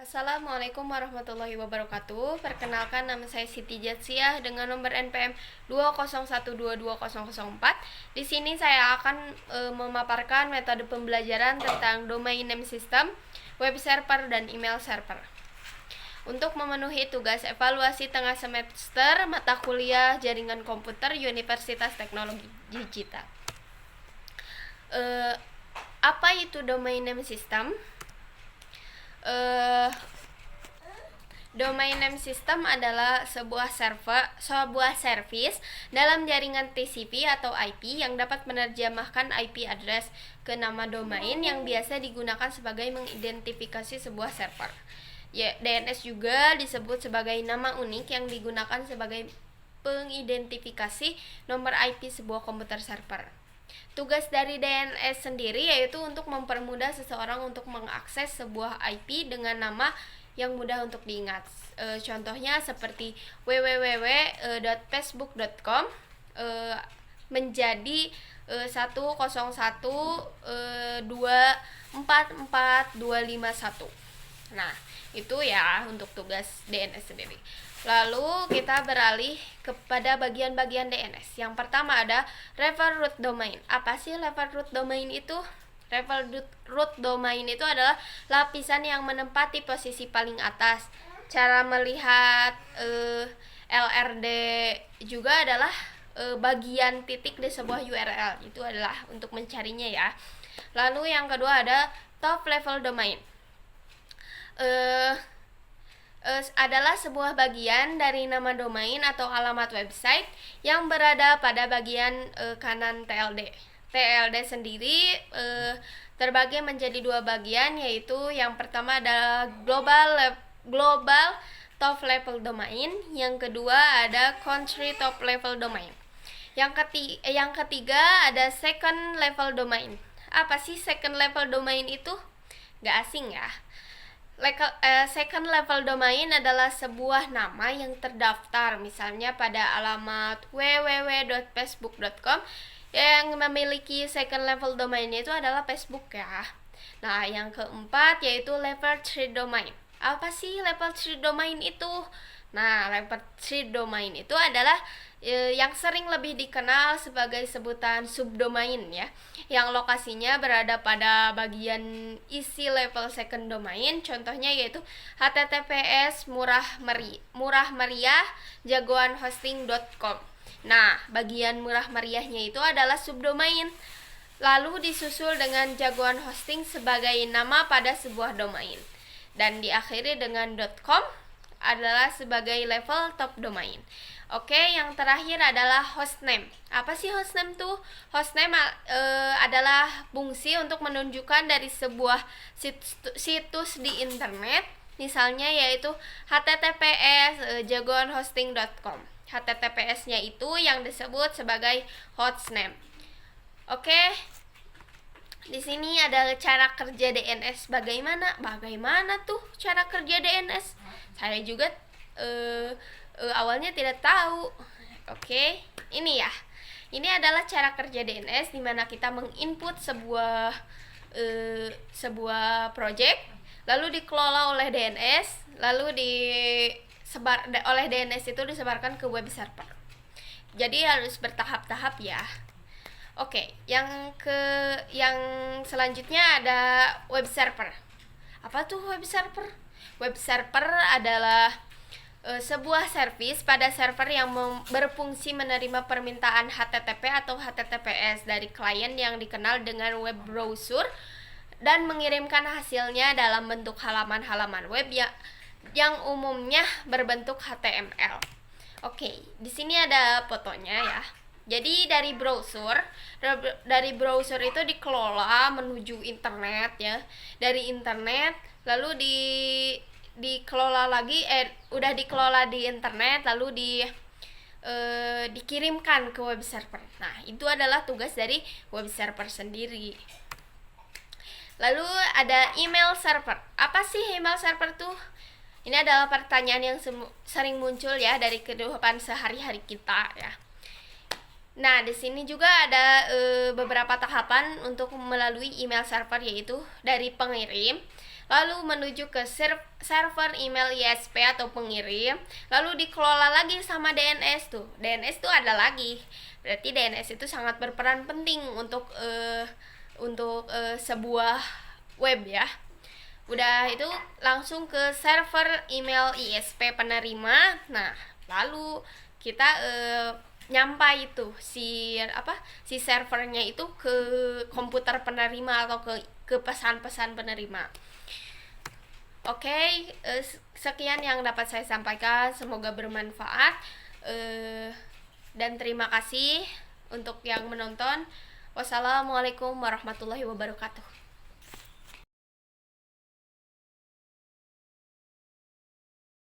Assalamualaikum warahmatullahi wabarakatuh. Perkenalkan, nama saya Siti Jatsiah dengan nomor NPM 201222004. Di sini saya akan memaparkan metode pembelajaran tentang domain name system, web server, dan email server. Untuk memenuhi tugas evaluasi tengah semester mata kuliah Jaringan Komputer Universitas Teknologi Digital. Apa itu domain name system? Domain name system adalah sebuah service dalam jaringan TCP atau IP yang dapat menerjemahkan IP address ke nama domain yang biasa digunakan sebagai mengidentifikasi sebuah server. DNS juga disebut sebagai nama unik yang digunakan sebagai pengidentifikasi nomor IP sebuah komputer server. Tugas dari DNS sendiri yaitu untuk mempermudah seseorang untuk mengakses sebuah IP dengan nama yang mudah untuk diingat. Contohnya seperti www.facebook.com menjadi 101.244.251. Nah, itu ya untuk tugas DNS sendiri. Lalu kita beralih kepada bagian-bagian DNS. Yang pertama ada refer root domain. Apa sih refer root domain itu? Refer root domain itu adalah lapisan yang menempati posisi paling atas. Cara melihat LRD juga adalah bagian titik di sebuah URL. Itu adalah untuk mencarinya ya. Lalu yang kedua ada top level domain. Adalah sebuah bagian dari nama domain atau alamat website yang berada pada bagian kanan TLD. TLD sendiri terbagi menjadi dua bagian, yaitu yang pertama adalah global top level domain, yang kedua ada country top level domain. Yang ketiga ada second level domain. Apa sih second level domain itu? Gak asing ya. Second level domain adalah sebuah nama yang terdaftar misalnya pada alamat www.facebook.com yang memiliki second level domain itu adalah Facebook ya. Nah, yang keempat yaitu level 3 domain. Apa sih level 3 domain itu? Nah, level 3 domain itu adalah yang sering lebih dikenal sebagai sebutan subdomain ya, yang lokasinya berada pada bagian isi level second domain. Contohnya yaitu https murah meriah jagoanhosting.com. Nah, bagian murah meriahnya itu adalah subdomain. Lalu disusul dengan jagoan hosting sebagai nama pada sebuah domain. Dan diakhiri dengan .com adalah sebagai level top domain. Oke, yang terakhir adalah hostname. Apa sih hostname tuh? Hostname adalah fungsi untuk menunjukkan dari sebuah situs di internet, misalnya yaitu https jagoanhosting.com. HTTPS-nya itu yang disebut sebagai hostname. Oke. Di sini ada cara kerja DNS. Bagaimana tuh cara kerja DNS? Saya juga awalnya tidak tahu. Oke, ini ya. Ini adalah cara kerja DNS di mana kita menginput sebuah project, lalu dikelola oleh DNS, lalu oleh DNS itu disebarkan ke web server. Jadi harus bertahap-tahap ya. Oke, yang selanjutnya ada web server. Apa tuh web server? Web server adalah sebuah service pada server yang berfungsi menerima permintaan HTTP atau HTTPS dari klien yang dikenal dengan web browser dan mengirimkan hasilnya dalam bentuk halaman-halaman web yang umumnya berbentuk HTML. Oke, di sini ada fotonya ya. Jadi dari browser itu dikelola menuju internet ya. Dari internet lalu dikelola lagi udah dikelola di internet lalu dikirimkan ke web server. Nah, itu adalah tugas dari web server sendiri. Lalu ada email server. Apa sih email server tuh? Ini adalah pertanyaan yang sering muncul ya dari kehidupan sehari-hari kita ya. Nah, di sini juga ada beberapa tahapan untuk melalui email server, yaitu dari pengirim, lalu menuju ke server email ISP atau pengirim, lalu dikelola lagi sama DNS tuh. DNS tuh ada lagi. Berarti DNS itu sangat berperan penting untuk sebuah web ya. Udah itu langsung ke server email ISP penerima. Nah, lalu kita nyampai itu si servernya itu ke komputer penerima atau ke pesan-pesan penerima. Oke, sekian yang dapat saya sampaikan, semoga bermanfaat. Dan terima kasih untuk yang menonton. Wassalamualaikum warahmatullahi wabarakatuh.